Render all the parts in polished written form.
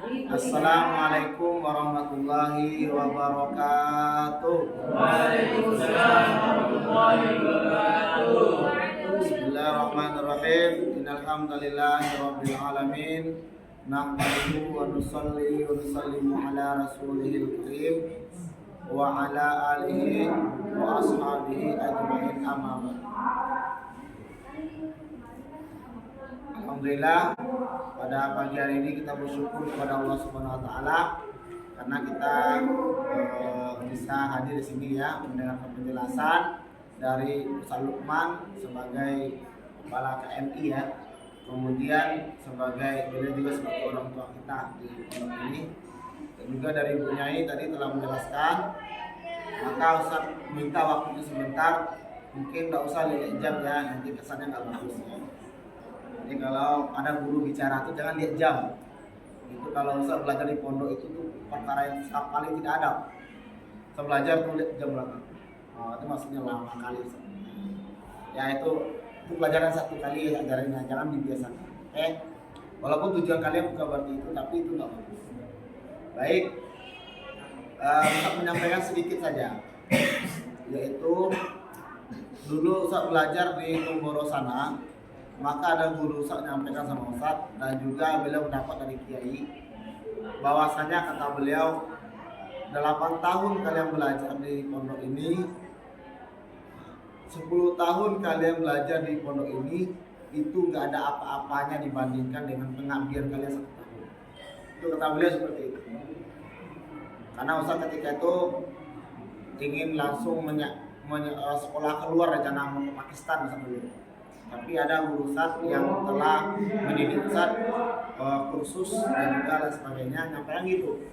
Assalamualaikum warahmatullahi wabarakatuh. Waalaikumsalam warahmatullahi wabarakatuh. Bismillahirrahmanirrahim. Innal hamdalillahi rabbil alamin. Nahmaduhu wa nusalli wa nusallimu ala rasulihil karim wa ala alihi wa ashabihi ajma'in, amma ba'd. Alhamdulillah, pada pagi hari ini kita bersyukur kepada Allah Subhanahu wa taala karena kita bisa hadir di sini ya mendengarkan penjelasan dari Ustaz Lukman sebagai kepala KMI ya. Kemudian beliau juga sebagai orang tua kita di pondok ini. Dan juga dari Bu Nyai tadi telah menjelaskan. Maka Ustaz minta waktunya sebentar, mungkin nggak usah lihat jam ya, nanti kesannya nggak bagus ya. Jadi kalau ada guru bicara tuh jangan lihat jam. Itu kalau Ustaz belajar di pondok itu tuh perkara yang paling tidak ada. Saya belajar tuh lihat jam berapa. Oh, itu maksudnya lama kali. Ya itu pelajaran satu kali ajarannya, jangan dibiasakan. Walaupun tujuan kalian bukan berarti itu, tapi itu nggak bagus. Baik, Ustaz menyampaikan sedikit saja, yaitu dulu Ustaz belajar di Tunggoro sana. Maka ada guru Ustaz menyampaikan sama Ustaz dan juga beliau mendapat dari Kiai bahwasanya kata beliau 8 tahun kalian belajar di pondok ini, 10 tahun kalian belajar di pondok ini, itu nggak ada apa-apanya dibandingkan dengan pengabdian kalian 1 tahun. Itu kata beliau seperti itu. Karena Ustaz ketika itu ingin langsung sekolah keluar rencana mau ke Pakistan Ustaz dulu. Tapi ada guru Ustaz yang telah mendidik Ustaz kursus dan juga lain sebagainya, nyampein gitu.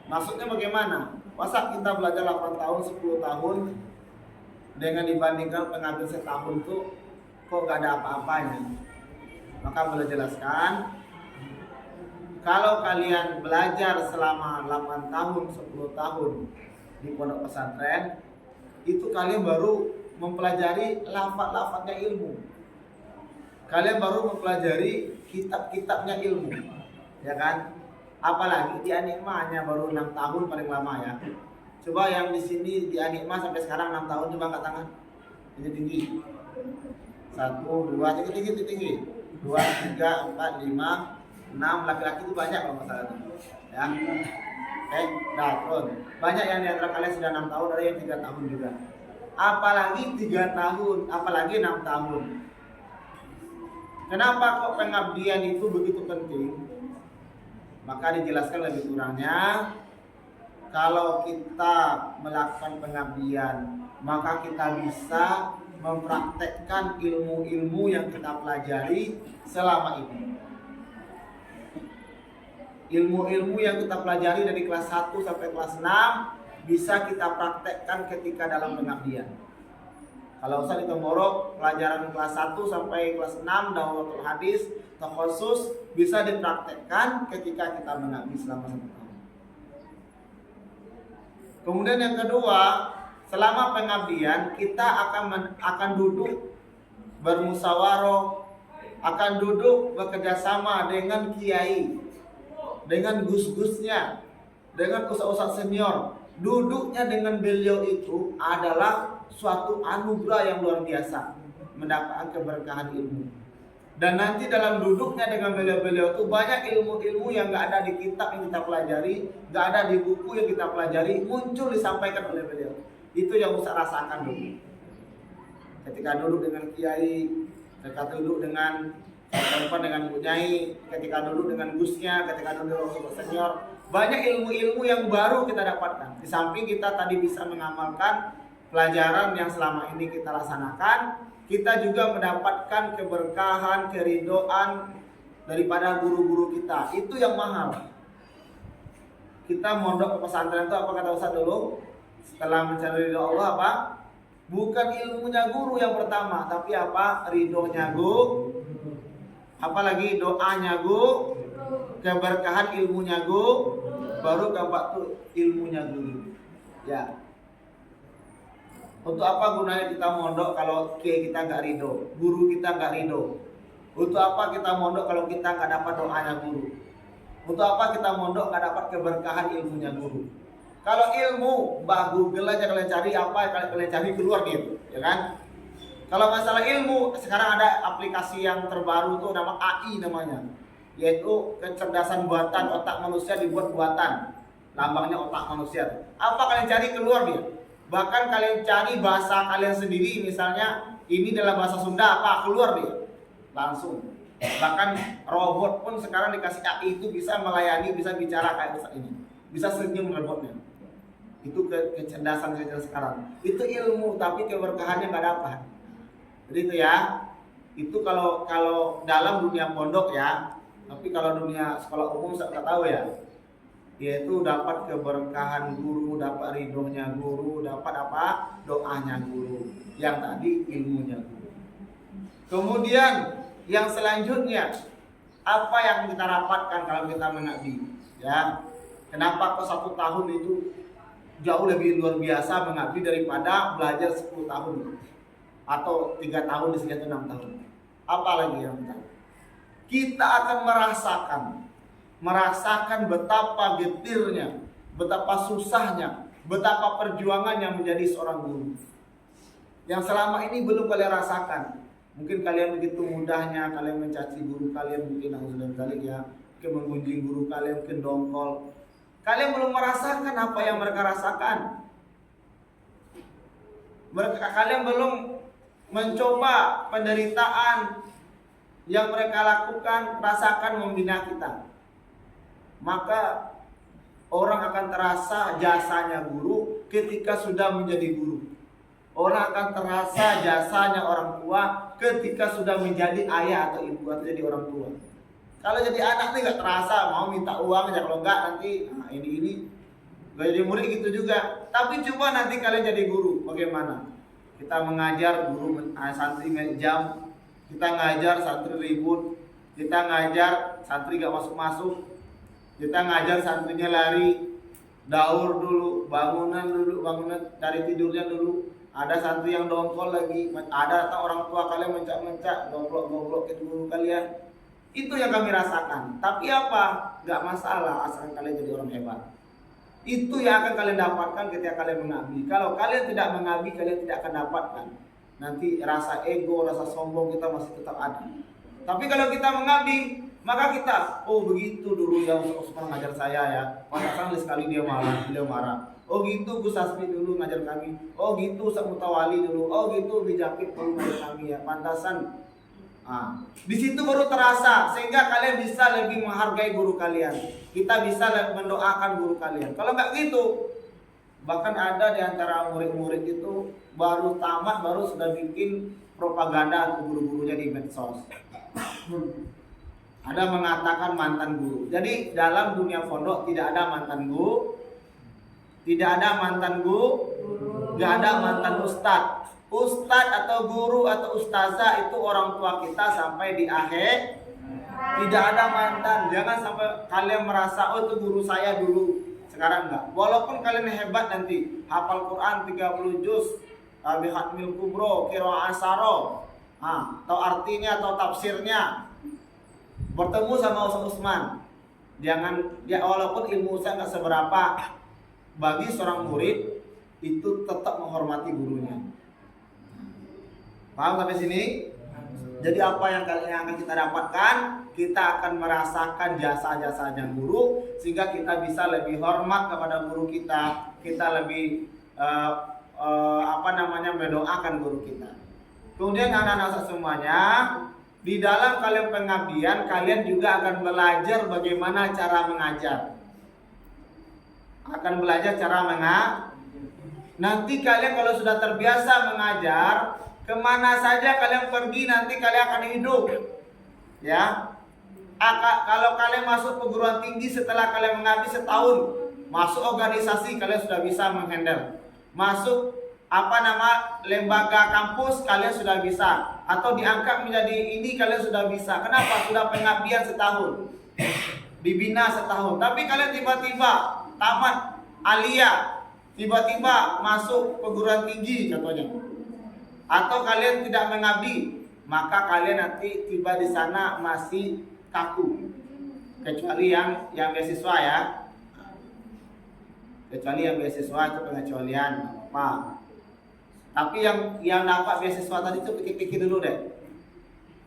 Maksudnya bagaimana? Masa kita belajar 8 tahun, 10 tahun dengan dibandingkan pengabdian setahun tuh kok gak ada apa-apanya? Maka beliau jelaskan, kalau kalian belajar selama 8 tahun, 10 tahun di pondok pesantren, itu kalian baru mempelajari lafaz-lafaznya ilmu. Kalian baru mempelajari kitab-kitabnya ilmu. Ya kan? Apalagi di Anikma hanya baru 6 tahun paling lama ya. Coba yang di sini di Anikma sampai sekarang 6 tahun, coba angkat tangan. Tinggi-tinggi. 1, 2, tinggi-tinggi. 2, 3, 4, 5, 6, laki-laki itu banyak kalau masalah itu. Ya. Turun. Banyak yang di antara kalian sudah 6 tahun, ada yang 3 tahun juga. Apalagi 3 tahun, apalagi 6 tahun. Kenapa kok pengabdian itu begitu penting? Maka dijelaskan lebih kurangnya, kalau kita melakukan pengabdian, maka kita bisa mempraktekkan ilmu-ilmu yang kita pelajari selama ini. Ilmu-ilmu yang kita pelajari dari kelas 1 sampai kelas 6 bisa kita praktekkan ketika dalam pengabdian. Kalau Ustaz di Tunggoro pelajaran kelas 1 sampai kelas 6 Daulatul Hadis khusus bisa dipraktekkan ketika kita mengabdi selama 1 tahun. Kemudian yang kedua, selama pengabdian kita akan duduk bermusyawarah, akan duduk bekerja sama dengan kiai, dengan gus-gusnya, dengan ustaz-ustaz senior. Duduknya dengan beliau itu adalah suatu anugerah yang luar biasa, mendapatkan keberkahan ilmu. Dan nanti dalam duduknya dengan beliau-beliau itu banyak ilmu-ilmu yang gak ada di kitab yang kita pelajari, gak ada di buku yang kita pelajari, muncul disampaikan oleh beliau. Itu yang Ustaz rasakan dulu. Ketika duduk dengan kiai, ketika duduk dengan Bu Nyai, ketika duduk dengan gusnya, ketika duduk dengan senior, banyak ilmu-ilmu yang baru kita dapatkan. Di samping kita tadi bisa mengamalkan pelajaran yang selama ini kita laksanakan, kita juga mendapatkan keberkahan, keridhaan daripada guru-guru kita. Itu yang mahal. Kita mondok ke pesantren itu apa kata Ustaz dulu? Setelah mencari ridho Allah apa? Bukan ilmunya guru yang pertama, tapi apa? Ridhonya guru. Apalagi doanya guru, keberkahan ilmunya guru, baru keempat tuh ilmunya guru. Ya. Untuk apa gunanya kita mondok kalau kiai kita nggak ridho, guru kita nggak ridho? Untuk apa kita mondok kalau kita nggak dapat doanya guru? Untuk apa kita mondok nggak dapat keberkahan ilmunya guru? Kalau ilmu, bah Google aja kalian cari apa kalian cari keluar gitu, ya kan? Kalau masalah ilmu, sekarang ada aplikasi yang terbaru tuh nama AI namanya, yaitu kecerdasan buatan, otak manusia dibuat buatan, lambangnya otak manusia. Apa kalian cari keluar dia? Bahkan kalian cari bahasa kalian sendiri, misalnya ini dalam bahasa Sunda apa keluar dia, langsung. Bahkan robot pun sekarang dikasih AI itu bisa melayani, bisa bicara kayak Ustaz ini, bisa senyum robotnya. Itu kecerdasan sekarang. Itu ilmu tapi keberkahannya nggak dapat. Jadi itu ya. Itu kalau dalam dunia pondok ya. Tapi kalau dunia sekolah umum saya nggak tahu ya. Yaitu dapat keberkahan guru, dapat ridhonya guru, dapat apa? Doanya guru. Yang tadi ilmunya guru. Kemudian yang selanjutnya, apa yang kita dapatkan kalau kita mengabdi? Ya. Kenapa kok 1 tahun itu jauh lebih luar biasa mengabdi daripada belajar 10 tahun atau 3 tahun di sini 6 tahun. Apalagi yang kita akan merasakan betapa getirnya, betapa susahnya, betapa perjuangannya menjadi seorang guru. Yang selama ini belum kalian rasakan. Mungkin kalian begitu mudahnya kalian mencaci guru kalian, mungkin ya, menggunjing guru kalian, mungkin dongkol. Kalian belum merasakan apa yang mereka rasakan. Kalian belum mencoba penderitaan yang mereka lakukan, rasakan membina kita. Maka orang akan terasa jasanya guru ketika sudah menjadi guru. Orang akan terasa jasanya orang tua ketika sudah menjadi ayah atau ibu atau jadi orang tua. Kalau jadi anak nih nggak terasa, mau minta uang aja, kalau nggak nanti ini nggak jadi murid gitu juga. Tapi coba nanti kalian jadi guru, bagaimana? Kita mengajar guru santri jam, kita ngajar santri ribut, kita ngajar santri nggak masuk, kita ngajar santrinya lari, daur dulu, bangunan dari tidurnya dulu. Ada santri yang dongkol lagi, ada orang tua kalian mencak-mencak, goblok ke guru kalian. Itu yang kami rasakan. Tapi apa? Gak masalah asal kalian jadi orang hebat. Itu yang akan kalian dapatkan ketika kalian mengabdi. Kalau kalian tidak mengabdi, kalian tidak akan dapatkan. Nanti rasa ego, rasa sombong kita masih tetap ada. Tapi kalau kita mengabdi, maka kita, oh begitu dulu ya Ustaz Usman ngajar saya ya. Masa sekali beliau marah. Oh gitu Gus Asmi dulu ngajar kami. Oh gitu Ustaz Mutawali dulu. Oh gitu Bijapit dulu ngajar kami ya. Pantasan. Di situ baru terasa sehingga kalian bisa lebih menghargai guru kalian. Kita bisa mendoakan guru kalian. Kalau nggak gitu, bahkan ada di antara murid-murid itu baru tamat baru sudah bikin propaganda untuk guru-gurunya di medsos. Ada mengatakan mantan guru. Jadi dalam dunia pondok tidak ada mantan guru, tidak ada mantan guru, nggak ada mantan ustadz. Ustadz atau guru atau ustazah itu orang tua kita sampai di akhir. Tidak ada mantan. Jangan sampai kalian merasa oh itu guru saya dulu. Sekarang enggak. Walaupun kalian hebat nanti hafal Quran 30 juz, bihatmil kubro, qiraa'ah asaro, atau artinya atau tafsirnya, bertemu sama Ustaz Usman. Jangan ya, walaupun ilmu saya nggak seberapa, bagi seorang murid itu tetap menghormati gurunya. Paham sampai sini? Jadi apa yang akan kita dapatkan? Kita akan merasakan jasa-jasanya guru sehingga kita bisa lebih hormat kepada guru kita. Kita lebih mendoakan guru kita. Kemudian anak-anak semuanya, di dalam kalian pengabdian kalian juga akan belajar bagaimana cara mengajar. Akan belajar cara mengajar. Nanti kalian kalau sudah terbiasa mengajar, kemana saja kalian pergi nanti kalian akan hidup, ya. Kalau kalian masuk perguruan tinggi setelah kalian mengabdi setahun, masuk organisasi kalian sudah bisa menghandle, masuk lembaga kampus kalian sudah bisa, atau diangkat menjadi ini kalian sudah bisa. Kenapa? Sudah pengabdian setahun, dibina setahun. Tapi kalian tiba-tiba tamat aliyah, tiba-tiba masuk perguruan tinggi contohnya, atau kalian tidak mengabdi, maka kalian nanti tiba di sana masih kaku. kecuali yang beasiswa ya. Kecuali yang beasiswa itu pengecualian apa. Tapi yang dapat beasiswa tadi itu pikir-pikir dulu deh.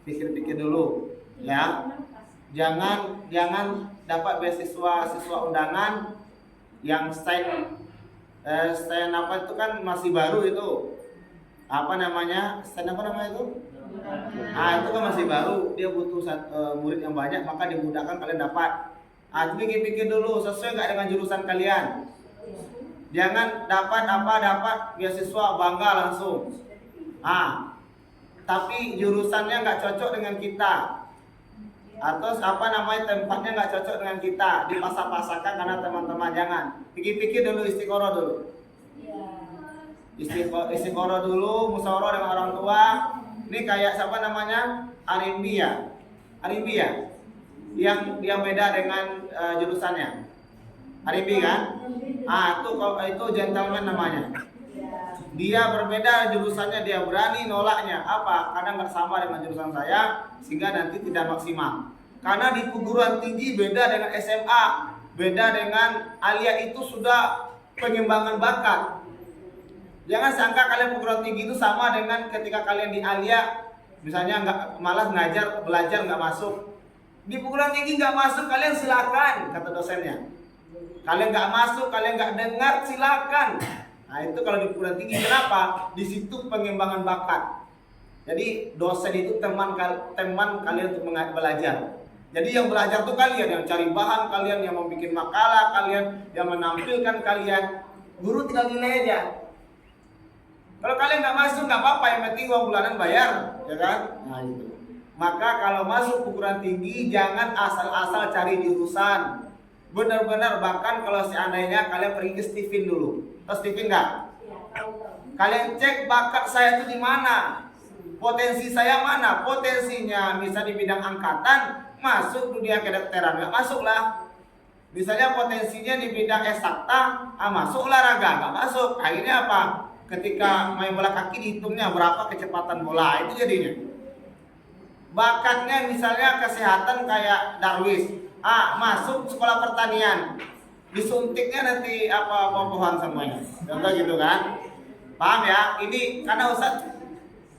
Pikir-pikir dulu ya. Jangan dapat beasiswa siswa undangan yang stand apa itu kan masih baru itu. Apa namanya? Stand apa namanya itu? Itu kan masih baru, dia butuh murid yang banyak, maka dimudahkan kalian dapat. Pikir-pikir dulu sesuai nggak dengan jurusan kalian. Jangan dapat beasiswa bangga langsung. Tapi jurusannya nggak cocok dengan kita, atau tempatnya nggak cocok dengan kita, dipasak-pasakkan karena teman-teman. Jangan. Pikir-pikir dulu, istiqoroh dulu. Istiqoroh dulu, musyawarah dengan orang tua. Ini kayak siapa namanya? Arimbi ya, yang beda dengan jurusannya. Arimbi kan? Itu gentleman namanya. Dia berbeda jurusannya, dia berani nolaknya. Apa? Karena nggak sama dengan jurusan saya, sehingga nanti tidak maksimal. Karena di perguruan tinggi beda dengan SMA, beda dengan alia, itu sudah pengembangan bakat. Jangan sangka kalian perguruan tinggi itu sama dengan ketika kalian di alia, misalnya malas belajar nggak masuk. Di perguruan tinggi nggak masuk, kalian silakan, kata dosennya. Kalian nggak masuk, kalian nggak dengar, silakan. Itu kalau di perguruan tinggi. Kenapa? Di situ pengembangan bakat. Jadi dosen itu teman kalian untuk belajar. Jadi yang belajar tuh kalian, yang cari bahan kalian, yang membuat makalah kalian, yang menampilkan kalian. Guru tinggal nilai aja. Kalau kalian nggak masuk nggak apa-apa, yang penting uang bulanan bayar, ya kan? Itu. Maka kalau masuk perguruan tinggi jangan asal-asal cari jurusan. Benar-benar, bahkan kalau seandainya kalian pergi ke Stephen dulu. Tahu Stephen nggak? Kalian cek bakat saya itu di mana, potensi saya mana. Potensinya bisa di bidang angkatan, masuk dunia kedokteran, nggak masuk lah. Misalnya potensinya di bidang eksakta, masuk olahraga, nggak masuk. Akhirnya apa? Ketika main bola kaki dihitungnya berapa kecepatan bola, itu jadinya. Bakatnya misalnya kesehatan kayak Darwis, masuk sekolah pertanian, disuntiknya nanti buah-buahan semuanya. Contoh gitu kan. Paham ya? Ini karena Ustaz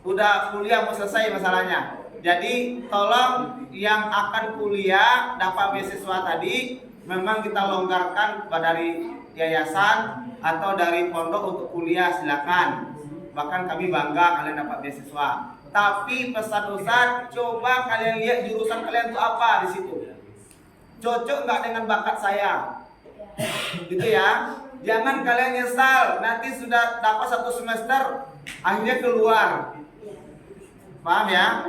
udah kuliah mau selesai masalahnya. Jadi tolong yang akan kuliah dapat beasiswa tadi, memang kita longgarkan dari yayasan atau dari pondok untuk kuliah, silakan. Bahkan kami bangga kalian dapat beasiswa. Tapi pesan Ustaz, coba kalian lihat jurusan kalian itu apa di situ. Cocok nggak dengan bakat saya? Gitu ya. Jangan kalian nyesal, nanti sudah dapat 1 semester akhirnya keluar. Paham ya?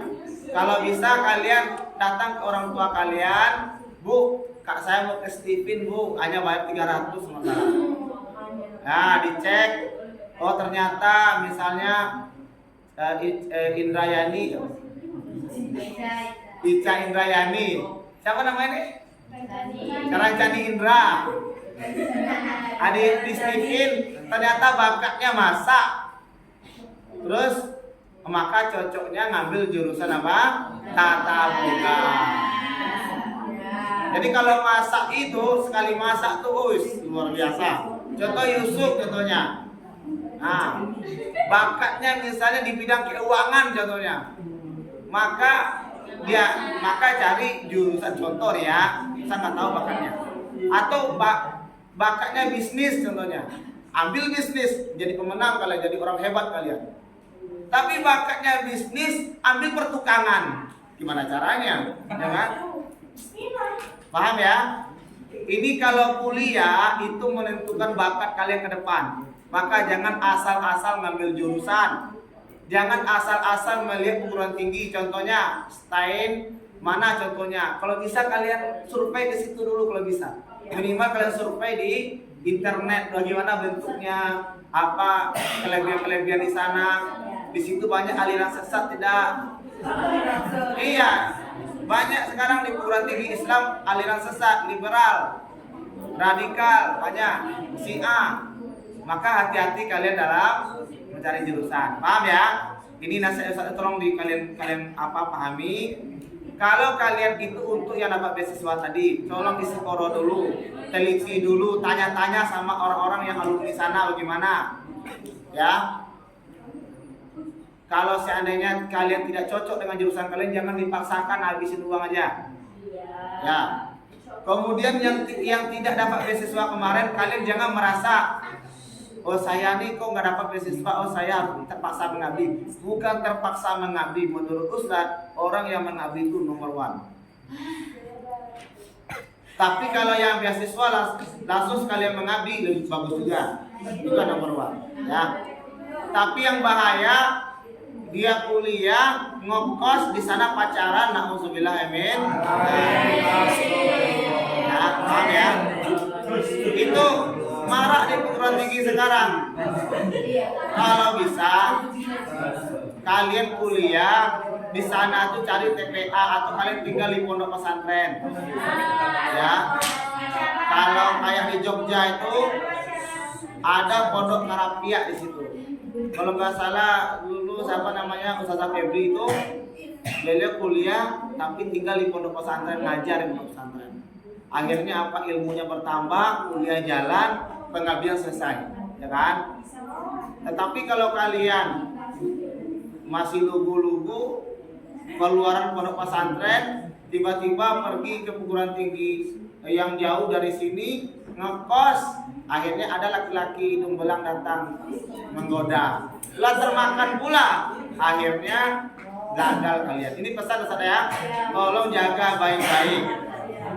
Kalau bisa kalian datang ke orang tua kalian, Bu, kak saya mau ke Stephen, Bu, hanya bayar 300 sementara. Dicek, oh ternyata misalnya Indrayani, Ica Indrayani, siapa namanya nih? Candi Indra. Di Stephen ternyata bakatnya masak. Terus maka cocoknya ngambil jurusan apa? Tata boga. Jadi kalau masak itu, sekali masak tuh luar biasa. Contoh Yusuf contohnya. Bakatnya misalnya di bidang keuangan contohnya. Maka cari jurusan contoh ya. Saya nggak tahu bakatnya. Atau bakatnya bisnis contohnya. Ambil bisnis, jadi pemenang kalian, jadi orang hebat kalian. Tapi bakatnya bisnis, ambil pertukangan. Gimana caranya? Ya kan? Paham ya? Ini kalau kuliah itu menentukan bakat kalian ke depan. Maka jangan asal-asal ngambil jurusan. Jangan asal-asal melihat perguruan tinggi. Contohnya Stein, mana contohnya? Kalau bisa kalian survei ke situ dulu kalau bisa. Minimal kalian survei di internet bagaimana bentuknya, apa kelebihan-kelebihan di sana. Di situ banyak aliran sesat tidak? Iya, banyak sekarang di perguruan tinggi Islam aliran sesat, liberal, radikal, banyak Syiah. Maka hati-hati kalian dalam mencari jurusan. Paham ya? Ini nasihat Ustaz, tolong kalian pahami. Kalau kalian itu untuk yang dapat beasiswa tadi, tolong disekoro dulu, teliti dulu, tanya-tanya sama orang-orang yang alumni sana bagaimana, ya. Kalau seandainya kalian tidak cocok dengan jurusan kalian, jangan dipaksakan habisin uang aja, ya. Kemudian yang tidak dapat beasiswa kemarin, kalian jangan merasa, oh saya nih kok nggak dapat beasiswa, oh saya terpaksa mengabdi. Bukan terpaksa mengabdi, menurut Ustadz, orang yang mengabdi itu nomor one. Tapi kalau yang beasiswa langsung sekalian mengabdi, lebih bagus juga. Itu nomor one, ya. Tapi yang bahaya, dia kuliah, ngekos di sana pacaran, na'udzubillah, amin. Ya, paham ya? Itu marak di perguruan tinggi sekarang. Kalau bisa kalian kuliah di sana tuh cari TPA atau kalian tinggal di pondok pesantren. Ya. Kalau kayak di Jogja itu ada pondok Karapia di situ. Kalau nggak salah dulu siapa namanya Ustazah Febri itu beliau kuliah tapi tinggal di pondok pesantren, ngajar di pondok pesantren. Akhirnya apa, ilmunya bertambah, kuliah jalan, pengabdian selesai, ya kan? Tetapi kalau kalian masih lugu-lugu, keluaran pondok pesantren, tiba-tiba pergi ke perguruan tinggi yang jauh dari sini, ngekos, akhirnya ada laki-laki hidung belang datang menggoda, lah termakan pula, akhirnya gagal kalian. Ini pesan saya, tolong jaga baik-baik.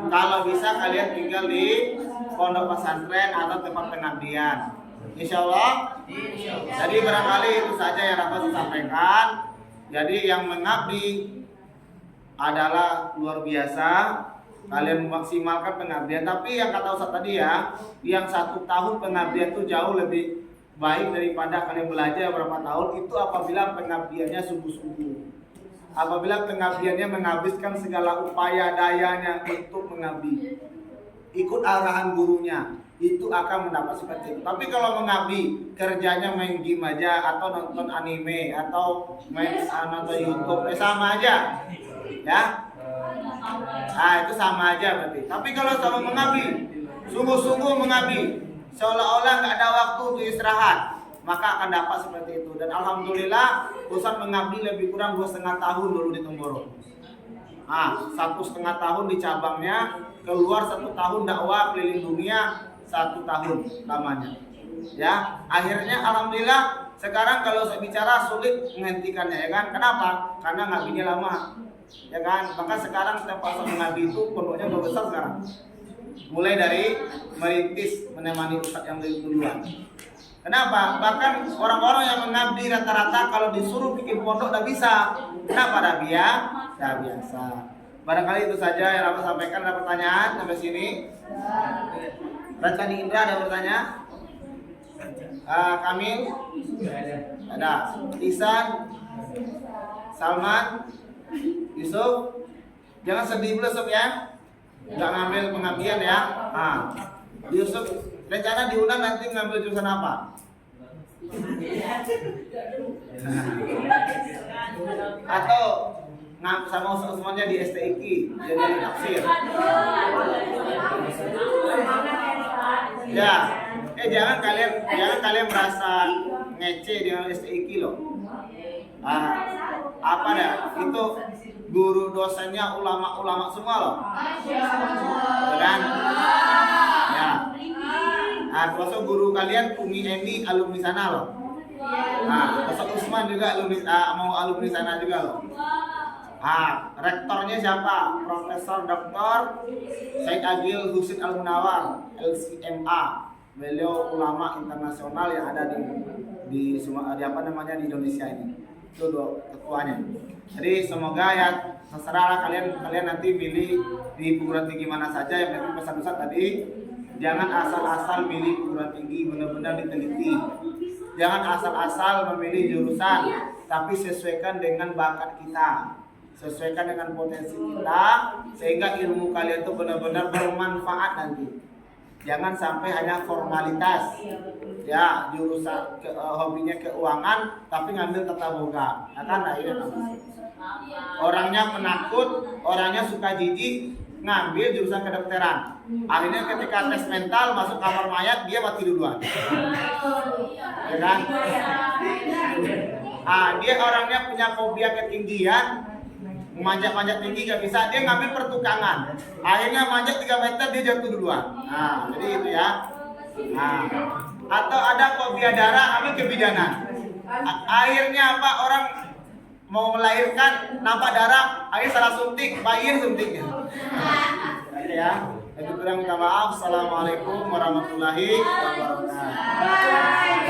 Kalau bisa kalian tinggal di pondok pesantren atau tempat pengabdian, insya Allah. Jadi barangkali itu saja yang dapat saya sampaikan. Jadi yang mengabdi adalah luar biasa. Kalian memaksimalkan pengabdian. Tapi yang kata Ustaz tadi ya, yang 1 tahun pengabdian itu jauh lebih baik daripada kalian belajar berapa tahun. Itu apabila pengabdiannya sungguh-sungguh. Apabila pengabdiannya menghabiskan segala upaya dayanya untuk mengabdi, ikut arahan gurunya, itu akan mendapat seperti itu. Tapi kalau mengabdi kerjanya main game aja atau nonton anime atau main nonton YouTube, sama aja, ya. Nah itu sama aja berarti. Tapi kalau sama mengabdi, sungguh-sungguh mengabdi, seolah-olah nggak ada waktu untuk istirahat, maka akan dapat seperti itu. Dan alhamdulillah Ustaz mengabdi lebih kurang 2,5 tahun dulu di Temboro. 1,5 tahun di cabangnya, keluar 1 tahun dakwah keliling dunia, 1 tahun lamanya. Ya, akhirnya alhamdulillah sekarang kalau saya bicara sulit menghentikannya, ya kan? Kenapa? Karena ngabdinya lama, ya kan? Maka sekarang setiap pasal mengabdi itu pondoknya udah besar sekarang. Mulai dari merintis menemani Ustaz yang duluan. Kenapa? Bahkan orang-orang yang mengabdi rata-rata kalau disuruh bikin pondok tidak bisa. Kenapa? Dah biasa. Barangkali itu saja yang aku sampaikan. Ada pertanyaan sampai sini? Rancani Indra ada pertanyaan? Kamil? Ada. Isan? Salman? Yusuf? Jangan sedih dulu Yusuf ya. Nggak ngambil pengabdian ya. Yusuf, rencana diundang nanti ngambil jurusan apa? Atau sama semuanya di STIQ jadi tafsir. Ya, jangan kalian merasa ngece dengan STIQ loh. Apa dah? Itu guru dosennya ulama-ulama semua loh. Kan? Ya. Termasuk guru kalian Umi Endi alumni sana loh. Termasuk Usman juga mau alumni sana juga loh. Rektornya siapa? Profesor Dr. Said Agil Husin Al Munawar, LCMA. Beliau ulama internasional yang ada di apa namanya di Indonesia ini. Itu ketuanya. Jadi semoga ya terserah kalian nanti pilih di perguruan tinggi mana saja. Yang penting pesan-pesan tadi, jangan asal-asal milih perguruan tinggi, benar-benar diteliti. Jangan asal-asal memilih jurusan, tapi sesuaikan dengan bakat kita, sesuaikan dengan potensi kita, sehingga ilmu kalian itu benar-benar bermanfaat nanti. Jangan sampai hanya formalitas. Ya, jurusan hobinya keuangan tapi ngambil tata boga. Ya kan, nah, ini orangnya penakut, orangnya suka jijik, ngambil jurusan kedokteran. Akhirnya ketika tes mental masuk kamar mayat dia mati duluan. Ya kan? Dia orangnya punya fobia ketinggian, manjat-manjat tinggi gak bisa, dia ngambil pertukangan. Akhirnya manjat 3 meter dia jatuh duluan. Nah, jadi itu ya. Nah, atau ada fobia darah, ambil kebidanan. Akhirnya apa, orang mau melahirkan nampak darah, akhirnya salah suntik, bayi suntiknya. Ya, itu kurang minta maaf. Assalamualaikum warahmatullahi wabarakatuh.